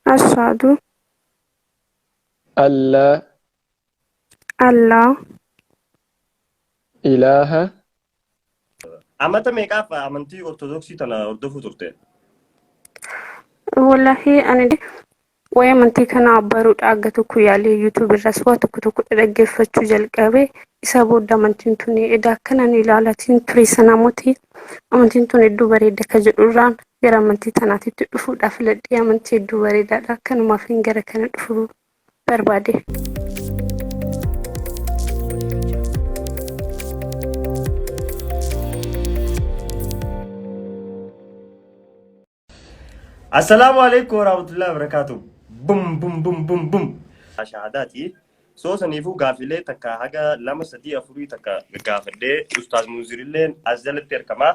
أشهد ألا أن لا إله Amata meeqaaf amantii ortodoksii tana hordofuu turte? والله أنا waa'ee amantii kanaa baruudha aga tokko yaalee YouTube irras waa tokko tokko dhaggeeffachuu jalqabe isa booda amantiin tun edaa akkanaan ilaalatiin ture sanaamooti amantiin tun hedduu bareeda ka jedhurraan gara amantii tanaatitti dhufuudhaaf filadhee amantii hedduu bareedaadha akkanumaaf hin gara kana dhufuu barbaade. Assalaamu alaikum warahmatullahi wabarakatuh. Bum bum bum bum bum. Shahaadaati. So saniifuu gaafilee takka haga 2-3-4 takka gaafadhee Ustaaz Munzirilleen as jalatti argamaa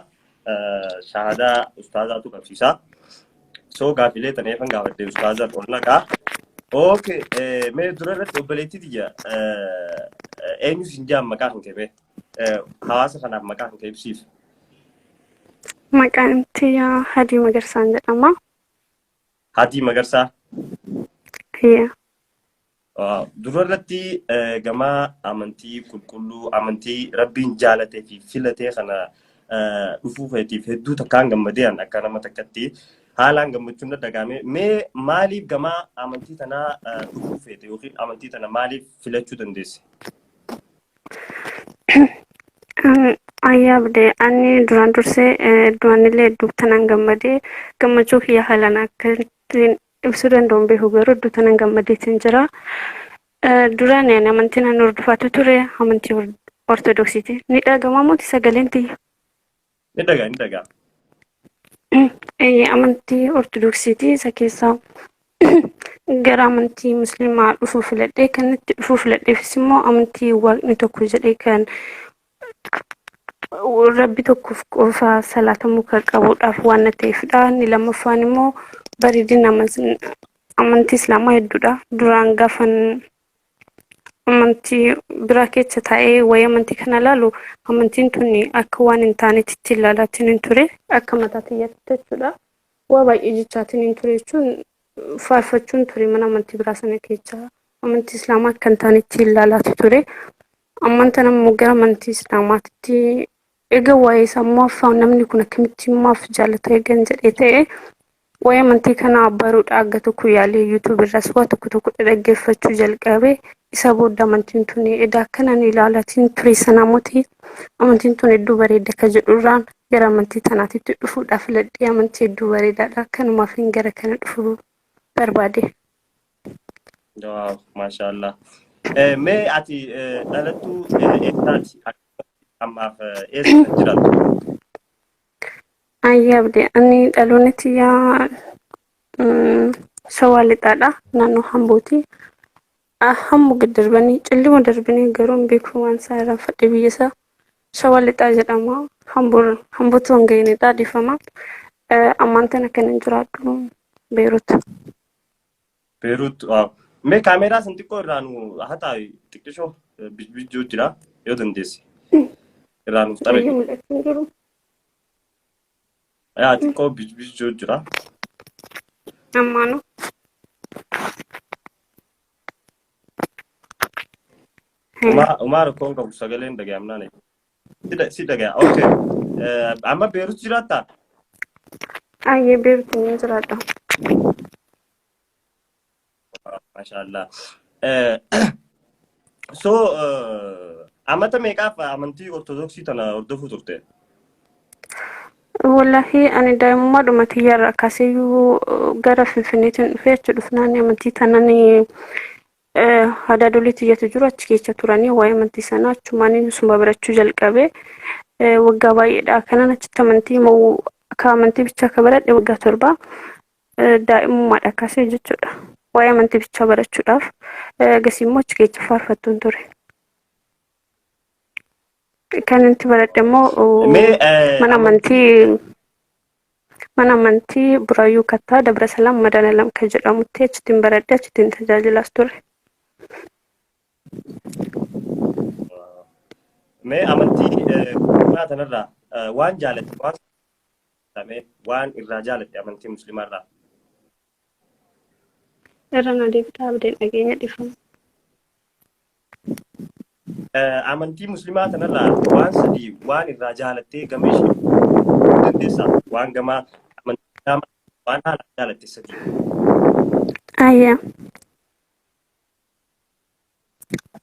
shahaadaa Ustaazaatu qabsiisa. So gaafilee taneefan gaafadhee Ustaazaan ol naqaa. Okay, mee dura irratti obboleettii tiyya eenyu siin jaan maqaa kan kee hawaasa kanaaf maqaa kan kee ibsiif. Maqaan tiyyaa Hadii Magarsaan jedhama. Hadii Magarsaa. Dura irratti gama amantii qulqulluu amantii rabbiin jaalatee fi filatee kana dhufuu feetiif hedduu takkaan gammadeen akka nama takkatti haalaan gammachuun dhagahame. Mee maaliif gama amantii tanaa dhufuu feete yookiin amantii tana maaliif filachuu dandeesse? Ayyaabde ani duraan dursee du'anillee hedduu tanaan gammadee gammachuu kiyya haalaan akkatiin ibsuu danda'uun beeku garuu hedduu tanaan gammadeetiin jira. Duraan amantiin ani hordofaatu ture amantii ortodoksiiti. Ni dhagamaa mooti sagaleen tiyya? Ni dhagaa. Amantii ortodoksiiti isa keessaa gara amantii musliimaa dhufuu filadhee kan itti dhufuu filadheefis immoo amantii waaqni tokko jedhee kan rabbi tokkoof qofa salaatamuu kan qabuudhaaf waan ta'eefidha. Inni lammaffaan immoo bareedina amantii islaamaa hedduudha. Duraan gaafan amantii biraa keessa taa'ee waa'ee amantii kana ilaalu amantiin tun akka waan hin taanetti ilaalaatiin hin ture akka mataa xiyyaatti jechuudha. Waa baay'ee jechaatiin hin ture jechuun faarfachuun ture mana amantii biraa sana keessa amantii islaamaa akka hin taanetti ilaalaati ture. Amantaan ammoo gara amantii islaamaatti egaa waa'ee sammuu afaan namni kun akkamitti maaf jaallata eegan jedhee ta'e waa'ee amantii kanaa baruudha aga tokko yaalee YouTube irras waa tokko tokko dhaggeeffachuu jalqabe isa booda amantiin tun edaa akkanaan ilaalatiin ture sanaamooti amantiin tun hedduu bareeda ka jedhurraan gara amantii tanaatitti dhufuudhaaf filadhee amantii hedduu bareedaadha akkanumaaf hin gara kana dhufuu barbaade. Maashaallah. Mee ati dhalattuu eessaati? Ammaaf eessa kan jiraattu? Ayyaabde ani dhaloonni tiyyaa Shawaa Lixaadha naannoo Hambooti. Hammu gad darbanii cillima darbanii garuu hin beeku waan isaa irraanfadhe biyya isaa Shawaa Lixaa jedhama. Hambootu hanga'inidha dhiifama. Ammaan tana kan hin jiraadhu Beerut. Beerut. Mee kaameeraa san xiqqoo irraa nu haa ta'u xiqqishoo bijjuu jira yoo dandeesse. Irraa nuuf taphe. Xiqqoo bijjuu jira. Ammaanu. Umaara koon qabu sagaleen dhaga'amnaan. Si dhaga'a. Okay. Amma Beerut jiraattaa? Ayyee Beerut ni jiraadha. Maashaallah. So amata meeqaaf amantii ortodoksii tana hordofuu turte? Wallahi ani daa'imummaadhuma tiyyarraa kaaseeyyuu gara Finfinneetiin dhufee achi dhufnaan amantii tanaan hadaadolee tiyyatu jiru achi keessa turanii waa'ee amantii sanaa achumaan suma barachuu jalqabe waggaa baay'eedha. Kanaan achitti amantii akka amantii bichaa akka baradhe waggaa 7 daa'imummaadha kaasee jechuudha. Waa'ee amantii bichaa barachuudhaaf gasimmoo achi keessa faarfattuun ture. Kan inti baradhe immoo mana amantii Buraayyuu Kattaa Dabra Salaam Madanalam kan jedhamutti achittiin baradhe achittiin tajaajilaas ture. Mee amantii tanarraa waan jaalatte waan irraa jaalatte amantii musliimaarraa? irra na deebitaa abdeen dhageenya dhifamu. Amantii musliimaa kanarraa waan sadii waan irraa jaalattee gama ishee dandeessaa? Waan gamaa amantii islaamaa waan haala jaalatte sadii. Ayya.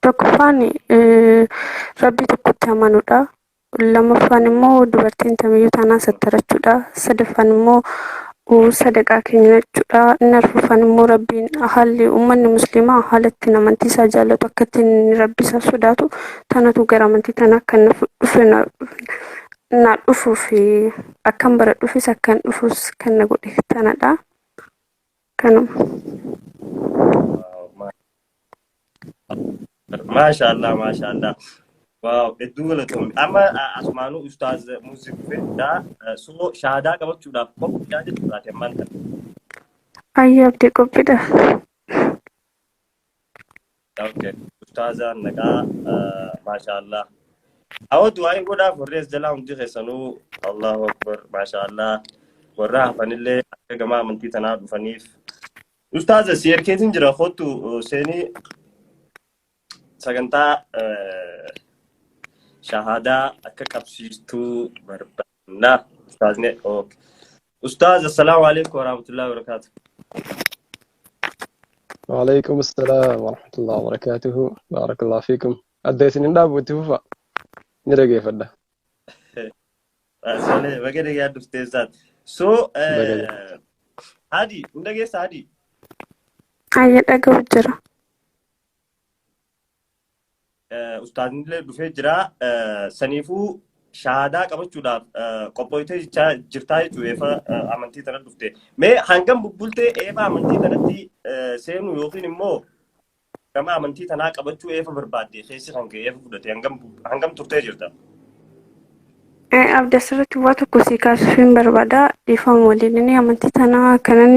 Tokkoffaan rabbii tokkotti amanuudha. Lammaffaan immoo dubartiin tamiyyuu taanaan sattarachuudha. Sadaffaan immoo sadaqaa kenyachuudha. Inni arfaffaan immoo rabbiin haalli uummanni musliimaa haala ittiin amantii isaa jaallatu akka ittiin rabbi isaa sodaatu tanatu gara amantii tanaa akka inni dhufe na dhufuuf akkan baradhuufis akkan dhufuus kan na godhe tanadha. Kanuma. Maashaallah, maashaallah. Waaw, hedduu galatoomne. Amma asumaanuu ustaaz muuziq fedhaa soo shaahadaa qabachuudhaaf qophiidhaa jechuudha ammaan kana. Ayya abdii qophiidha. Okay, ustaazaan nagaa maashaallah. Awwatu waa'ee godhaaf warrees jalaa hundi keessanuu Allahu Akbar maashaallah. Warra hafanillee akka gama amantii tanaa dhufaniif. Ustaaza si erkeetiin jira kootu seenii sagantaa shahadaa akka qabsiistuu barbaadna. Ustaazne okay. Ustaaz assalamu alaikum warahmatullahi wabarakatuh. وعليكم السلام ورحمة الله وبركاته. بارك الله فيكم. أديتني نداب وتوفى نرجع فدا. أصله بقى نيجي عند استاذات. هادي ندجع سادي. Ayya dhaga jira. Ustaazinillee dhufee jira. Saniifuu shahadaa qabachuudhaaf qophooytee jirtaa jechuudha eefa amantii tana dhufte. Mee hangam bubbultee eefa amantii tanatti seenu yookiin immoo gama amantii tanaa qabachuu eefa barbaadde keessi kan ka'e eefa fudhate hangam turtee jirta? Abda asirratti waa tokko sii kaasuufiin barbaada. Dhiifama waliin amantii tanaa kanan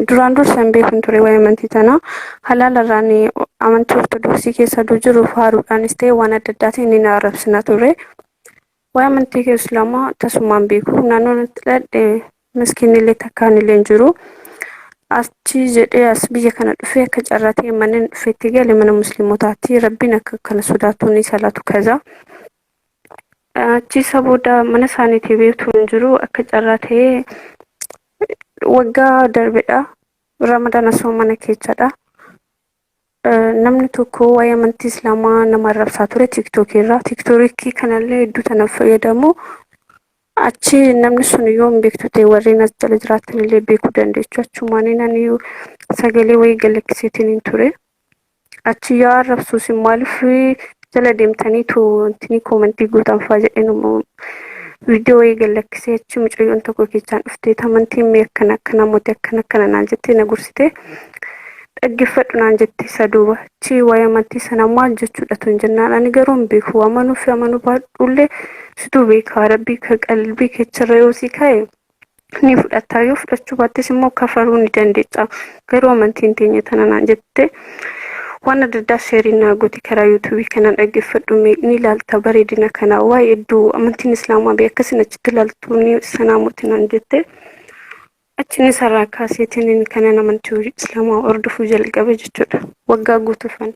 duraan dursan beekun ture waa'ee amantii tanaa halaalarraan amantii ortodoksii keessa jiru faaruudhaanis ta'e waan adda addaatiin ni arrabsina ture. Waa'ee amantii islaamaa tasumaan beeku naannoon itti dhadhe miskiinillee takkaan illee jiru. Achi jedhee as biyya kana dhufee akka carraatee manneen dhufeetti gale mana musliimotaatti rabbiin akka kana sodaatu ni salatu kaza. Achi sabooda mana isaaniitii beektu hin jiru akka carraatee waggaa darbedha. Ramadaan asoo mana keessadha. Namni tokko waa'ee amantii islaamaa nama arrabsaa ture tiiktookii irraa. Tiiktookii kanallee hedduu tanaaf fayyadamu. Achi namni sun yoo hin beektu ta'e warreen as jala jiraatan illee beekuu dandeechu. Achumaan inni sagalee wayii galaksiitiin hin ture. Achi yaa arrabsuus maaliif jala deemtaniitu wanti koomentii gootan fa'aa jedheen viidiyoo wayii galaksii achi mucayyoon tokko keessaan dhuftee amantiin mee akkana mootii akkana naan jettee na gursite. Dhaggeeffadhu naan jettee isa duuba achi waa'ee amantii sana maal jechuudha tun jennaan ani garuu hin beeku amanuu fi amanuu baadhullee situu beekaa rabbii ka qalbii keessa yoo si kaa'e ni fudhataa yoo fudhachuu baattis immoo kafaruu ni dandeessa garuu amantiin teenya tana naan jettee waan adda addaa sheeriin naa gooti karaa yuutuubii kanaan dhaggeeffadhu ni ilaalta bareedina kanaa waa'ee hedduu amantiin islaamaa bee akkasiin achitti ilaaltu ni sanaa mootii naan jettee. Achini sarara kaaseetiin kana amantii islaamaa hordofuu jalqabe jechuudha. Waggaa guutuufan.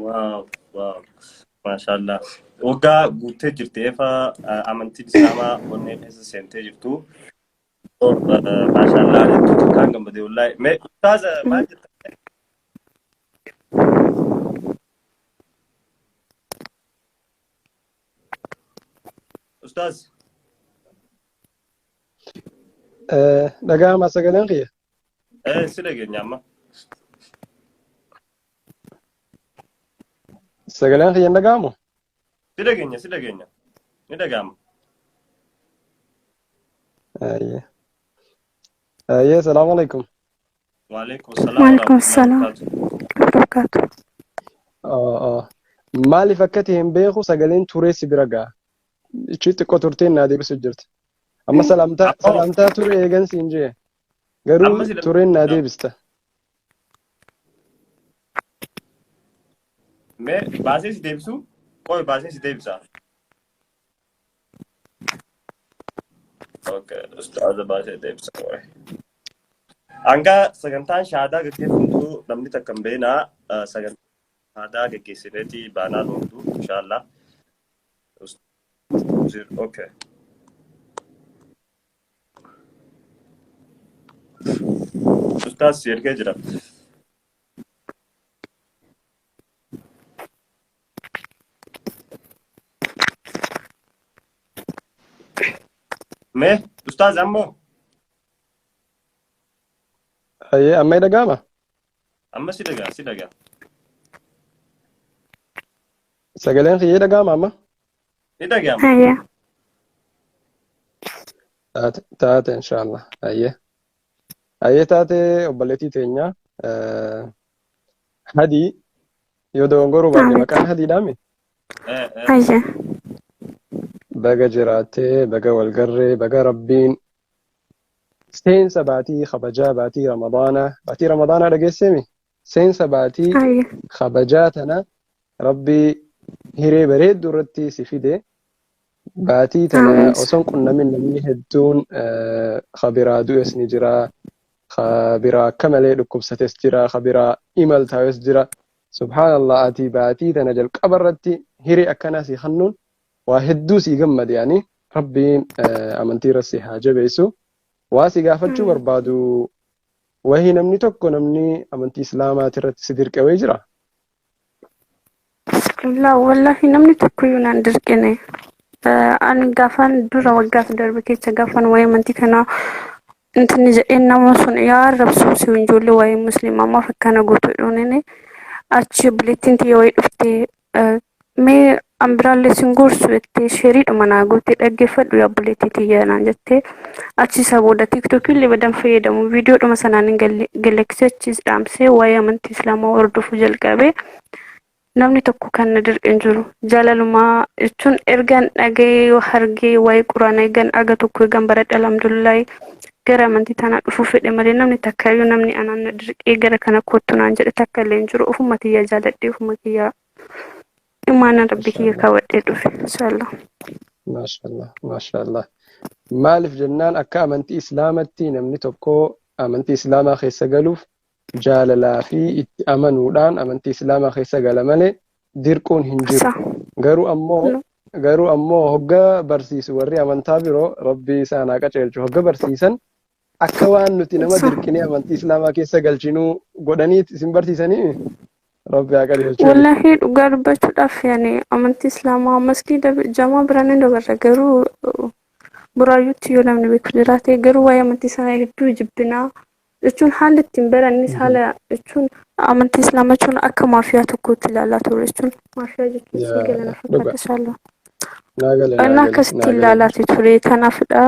Wow, wow. Maashaallah. Waggaa guuttee jirti eefa amantii islaamaa onnee keessa seentee jirtu. Maashaallah hedduu kan gammadee wallahi. Mee ustaaza maal jettan? Ustaaz. dhaga'ama sagaleen kiyya. Si dhageenya amma. Sagaleen kiyya hin dhaga'amu? Si dhageenya. Ni dhaga'ama. Ayyee, salaamu alaikum. Waalaikum Waalaikum salaam. salaam. Maaliif akkati hin beeku sagaleen turee si bira ga'a? Ichi xiqqoo turteen naa deebisu jirti. Amma salaamtaa ture eegan siin jee. Garuu tureen naa deebista. Mee baasee si deebisu? Qoy baasee si deebisa. Okay, ustaaza baasee deebisa qoy. Anga sagantaan shaadaa gaggeeffamtu namni takka hin beeknaa sagantaa shaadaa gaggeessineeti baanaan ooltu inshaallah. Okay. Ustaas si ergee jira. Mee ustaas ammoo amma dhaga'ama? amma si dhagaa. Sagaleen kiyya dhaga'ama amma? Ni dhaga'ama. Ayya. Taate inshallah. Ayyee taate obboleettii teenya Hadii yoo dogongoruu baanne maqaan Hadiidhaami? Ayya. Baga jiraattee, baga walgarree, baga rabbiin seensa baatii kabajaa baatii Ramadaanaa dhageesseemi? Seensa baatii Ayya. kabajaa tana rabbii hiree bareedduu irratti si fide. Baatii tana osoo qunnamin namni hedduun kabiraa du'es ni jira, kabiraa akka malee dhukkubsates jira, kabiraa imaltaa'es jira. Subhaanallah, ati baatii tana jalqaba irratti hiree akkanaa si kennuun waa hedduu si gammade yaani rabbiin amantii irra si haa jabeessu. Waa si gaafachuu barbaadu wahii namni tokko namni amantii islaamaati irratti si dirqawee jira? Wallahi namni tokkoyyuu naan dirqine. Ani gaafan dura waggaaf darbe keessa gaafan waa'ee amantii kanaa intini jedheen nama sun yaa rabsuu si ijoollee waa'ee musliimaa maaf akkana gootu dhuunine achi buleettiin tiyya wayii dhuftee mee ambiraallee sin gorsu jettee sheriidhuma naa gootee dhaggeeffadhu yaa buleettii tiyya naan jettee achi isa booda tiiktookii illee badan fayyadamu viidiyoodhuma sanaan galaksachis dhaamsee waa'ee amantii islaamaa hordofuu jalqabee. Namni tokko kan na dirqeen jiru jaalalumaa jechuun ergaan dhagee hargee waa'ee quraana eegan aga tokko eegan baradha alhamdulillahi gara amantii tanaa dhufuu fedhe malee namni takkaayyuu namni anaan na dirqee gara kana kottu naan jedhe takka illee hin jiru. Ofuma kiyyaa jaaladhee ofuma kiyyaa imaana rabbi kiyya kaawwadhee dhufe inshallah. Maashaallah. Maaliif jennaan akka amantii islaamatti namni tokko amantii islaamaa keessa galuuf jaalalaa fi itti amanuudhaan amantii islaamaa keessa gala malee dirquun hin jiru. Garuu ammoo hogga barsiisu warri amantaa biroo rabbii isaan haa qaceelchu hogga barsiisan akka waan nuti nama dirqinee amantii islaamaa keessa galchinuu godhanii isin barsiisanii rabbi haa qaceelchu. Wallahi dhugaa dubbachuudhaaf yaani amantii islaamaa masgiida jamaa biraan hin dabarre garuu buraayyuutti yoo namni beeku jiraate garuu waa'ee amantii sanaa hedduu jibbinaa. Jechuun haalli ittiin barannis haala jechuun amantii islaamaa jechuun akka maafiyaa tokkotti ilaalaa ture jechuun maafiyaa jechuun si galana fakkaata inshallah. Inni akkasitti ilaalaati ture kanaafidha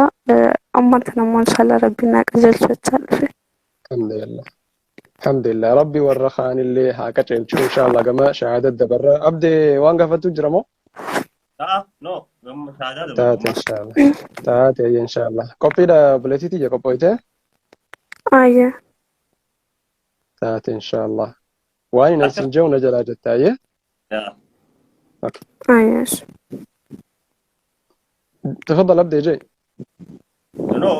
amma tanammoo inshallah rabbiin naa qajeelchachaa dhufe. Alhamdulillah rabbi warra kaanillee haa qaceelchu inshallah gama shahaadat dabarra. Abdee waan gaafatu jira moo? No, gama shahaadaa dabarra. Taate inshallah. Taate inshallah. Qophiidha buleetiiti jee qophoyte? Ayya. Taate inshallah. Waan inni isin jehu na jalaa jetta ayyee? Ayya. تفضل ابدا جاي نو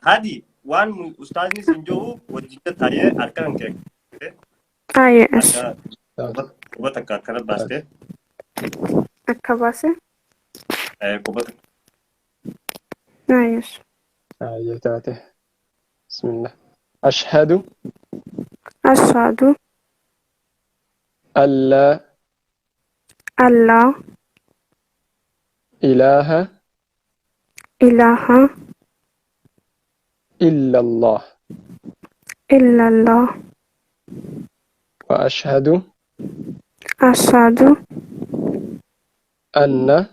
هادي وان استاذني سنجو وجدت هاي اركان كيك اي كوبتك كانت باسكي الكباسه كوبتك ايش اي تاتي بسم الله اشهد ألا إله إلا الله وأشهد أن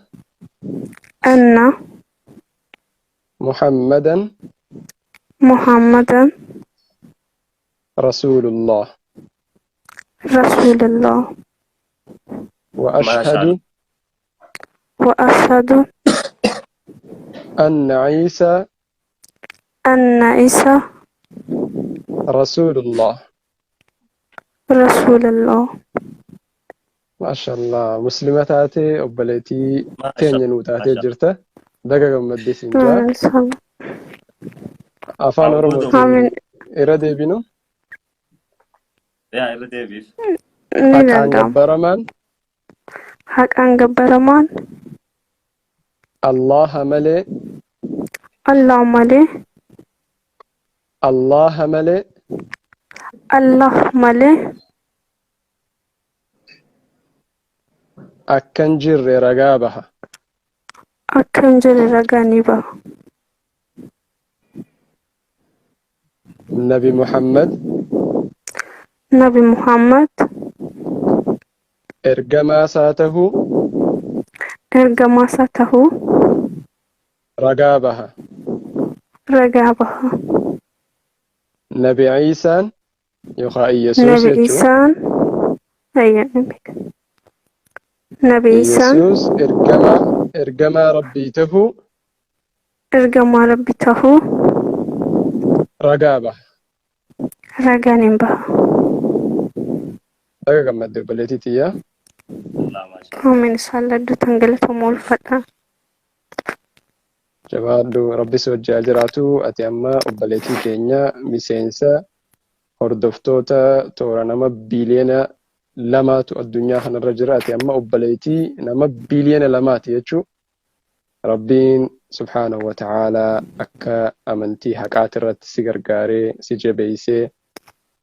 محمدا رسول الله وأشهد أن عيسى رسول الله ما شاء الله مسلماتاتي أبليتي تنينو تاتي جرتا دقا قمدي سنجا أفان أرمو إرادة بينو يا إرادة بيف حق عن نيلندام جبرمان حق عن جبرمان الله ملي الله مالي الله ملي الله مالي أكن جر رقابها أكنجر رجانيبا النبي محمد نبي محمد إرجما ساته إرجما ساته رقابها رجابها نبي عيسى يخا يسوس نبي يجو إيسان أي نبي إيسان يسوس إرجما ربيته إرجما ربته رقابه رجانيبا أجا كم مدة بلتي تيا الله ما شاء الله آمين صلى الله تنقلت مول فتاة جواد ربي سوجا جراتو أتي أما أبلتي كينيا مسينسا هردفتوتا تورا نما بيلينا لما تو الدنيا خن الرجرة أتي أما أبلتي نما بيلينا لما تيجو ربين سبحانه وتعالى أكا أمنتي حقات الرت سيغرغاري سيجبيسي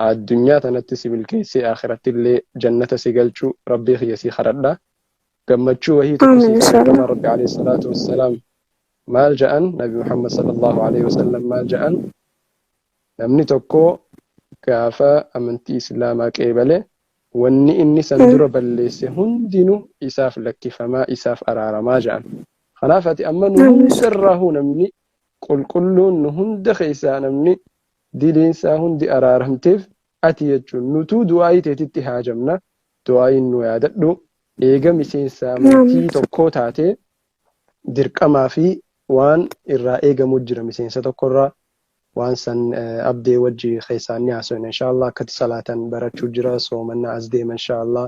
الدنيا تنتسي بالكيسي آخرة اللي جنة سيغلچو ربي خيسي خرده قمتشو وهي آمين تقصي صلى كما الله ربي عليه الصلاة والسلام مالجأ نبي محمد صلى الله عليه وسلم مالجأ نمني توكو كافا أمنتي إسلاما كيبالي واني إني سندر بليسي هندينو إساف لك فما إساف أرار ما جأ خنافتي أما آمين نهندره نمني قل كلون نهند خيسا نمني ديلين ساهن دي أرارهمتف أتي يجون نتو دعاي تيتي هاجمنا دعاي إنو ياددو إيغا مسين سامنتي توكو تاتي dirqamaa fi waan irraa eegamu jira miseensa tokkorraa waan san abdee wajji keessaan haasofne inshallah akkati salaatan barachuu jira soomannaa as deema inshallah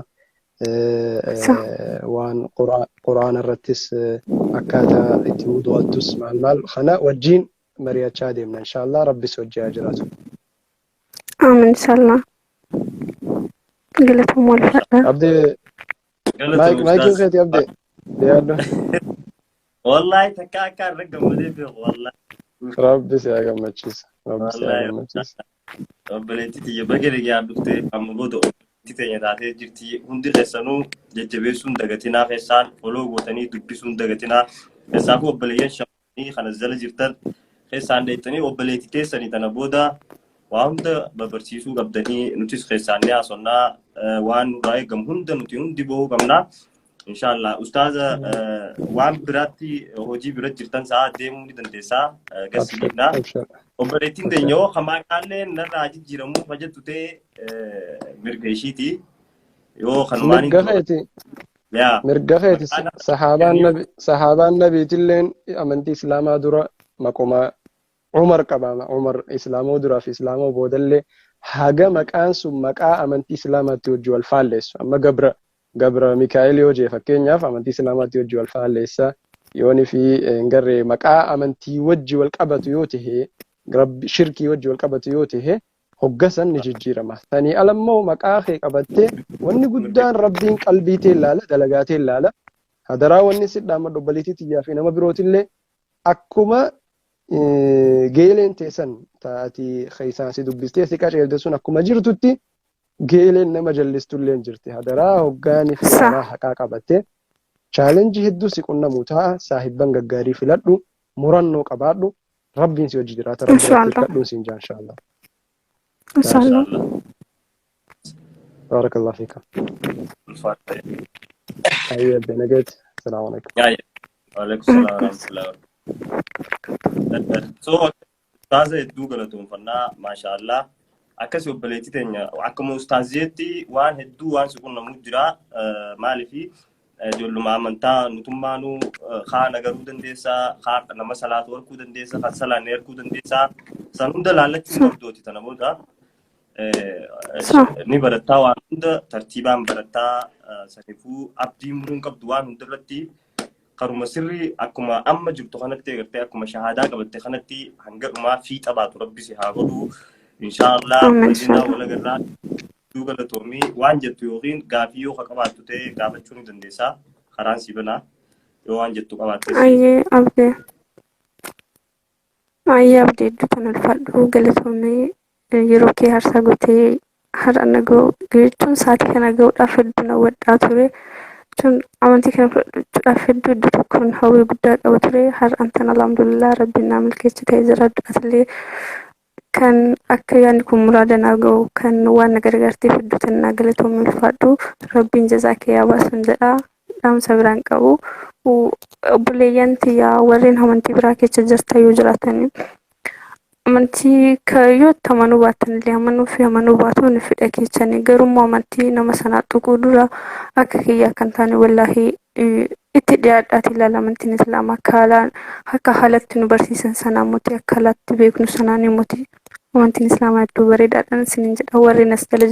waan quraana irrattis akkaataa itti wudu'attus maal kana wajjiin mari'achaa deemna inshallah rabbis wajji haa jiraatu. آمين صلى الله قلت مول فتاة abdee maikin keeti abdee yaaddo والله تكاكا رقم مدي في والله rabbis yaa gammachiisa rabbis yaa والله gammachiisa. بلتي تي بغير يا دكتور ام بودو تي نتاتي جرتي هندي لسانو ججبيسون دغتينا خيسان فلو وتني دبيسون دغتينا اسافو بليان شاني خنزل جرتن خيسان ديتني وبلتي تسني تنبودا وانت ببرسيسو قبدني نوتيس خيسان يا سنا وان راي غم هند نوتي هندي بو غمنا ان شاء الله استاذ وان براتي هوجي برات جرتن ساعه ديمو دندسا غسلينا abshir Obboleettiin Denyoo hamaa kaallee narraa jijjiiramuu fajjattu ta'e mirga ishiiti. Yoo kanumaan hin mirga keeti yaa mirga keeti sahaabaan nabiitilleen amantii islaamaa dura maquma umar qabama umar islaamoo duraa fi islaamoo boodallee haga maqaan sun maqaa amantii islaamaatti wajji wal faalleessu amma gabra mikaa'el yoo jee fakkeenyaaf amantii islaamaatti wajji wal faalleessa yooni fi garee maqaa amantii wajji wal qabatu yoo tahe rabbi shirkii wajji wal qabatu yoo tahe hoggasan ni jijjiirama tanii alammoo maqaa kee qabattee wanni guddaan rabbiin qalbii tee ilaala dalagaa tee ilaala hadaraa wanni sidhaama dobbaliitii tiyyaa fi nama birootillee akkuma geeleen teessan taati keeysaan si dubbistee si qaceelte sun akkuma jirtutti geeleen nama jallistullee jirti hadaraa hoggaanii fi karaa haqaa qabattee chaalenjii hedduu si qunnamuu ta'a saahibban gaggaarii filadhu murannoo qabaadhu rabbiin si wajji jiraata rabbiin filadhuun siin jaa inshallah inshallah barakallahu fiika ayya beneget assalamu alaikum Waalaikum salaam warahmatullahi wabarakatuh. So ustaaza hedduu galatoonfannaa maashaallah akkasii obboleettii teenya akkuma ustaaziyeetti waan hedduu waan si qunnamuu jira maaliifi ijoolluma amantaa nutummaanuu kaan agaruu dandeessaa kaan nama salaatu arguu dandeessaa kaan salaanee arguu dandeessaa san hunda laallachuun qabdooti tana booda ni barattaa waan hunda tartiibaan barattaa saniifuu abdii muruun qabdu waan hundarratti karuma sirri akkuma amma jirtu kanatti agartee akkuma shahaadaa qabatte kanatti hanga dhumaa fiixa baatu rabbi si haa godhu Inshaallah Amiin bal'inaa inshallah. wal agarraa hedduu galatoomii waan jettu yookiin gaaffii yoo qabaattu ta'e gaafachuu ni dandeessaa. Karaan si banaa yoo waan jettu qabaattes. Ayyee abdii hedduu kan ulfaadhu galatoomii yeroo kee harsa gootee har'a nagoo jechuun sa'aatii kana gahuudhaaf hedduu na wadhaa ture. Jechuun amantii kana fudhachuudhaaf hedduu iddoo tokkoon hawwii guddaa qaba ture. Har'aan tan alhamdulillah rabbiin naa milkeessu ta'ee jira. Addu'aatillee kan akka yaadni kun muraada naa gahu kan waan na gargaarteef hedduu tan naa galatoomii ulfaadhu. Rabbiin jazaa kee haa baasun jedha. Dhaamsa biraan qabu. Obboleeyyan tiyyaa warreen amantii biraa keessa jirtan yoo jiraatan amantii yoo itti amanuu baattan illee amanuu fi amanuu baatuun fedha keessanii garuu amantii nama sanaa tuquu dura akka kiyyaa kan taane wallaahi itti dhiyaadhaati ilaala amantiin islaamaa akka haalatti nu barsiisan sanaa mootii akka haalatti beeknu sanaan mootii amantiin islaamaa hedduu bareedaadhaan isiniin jedha warreen as jala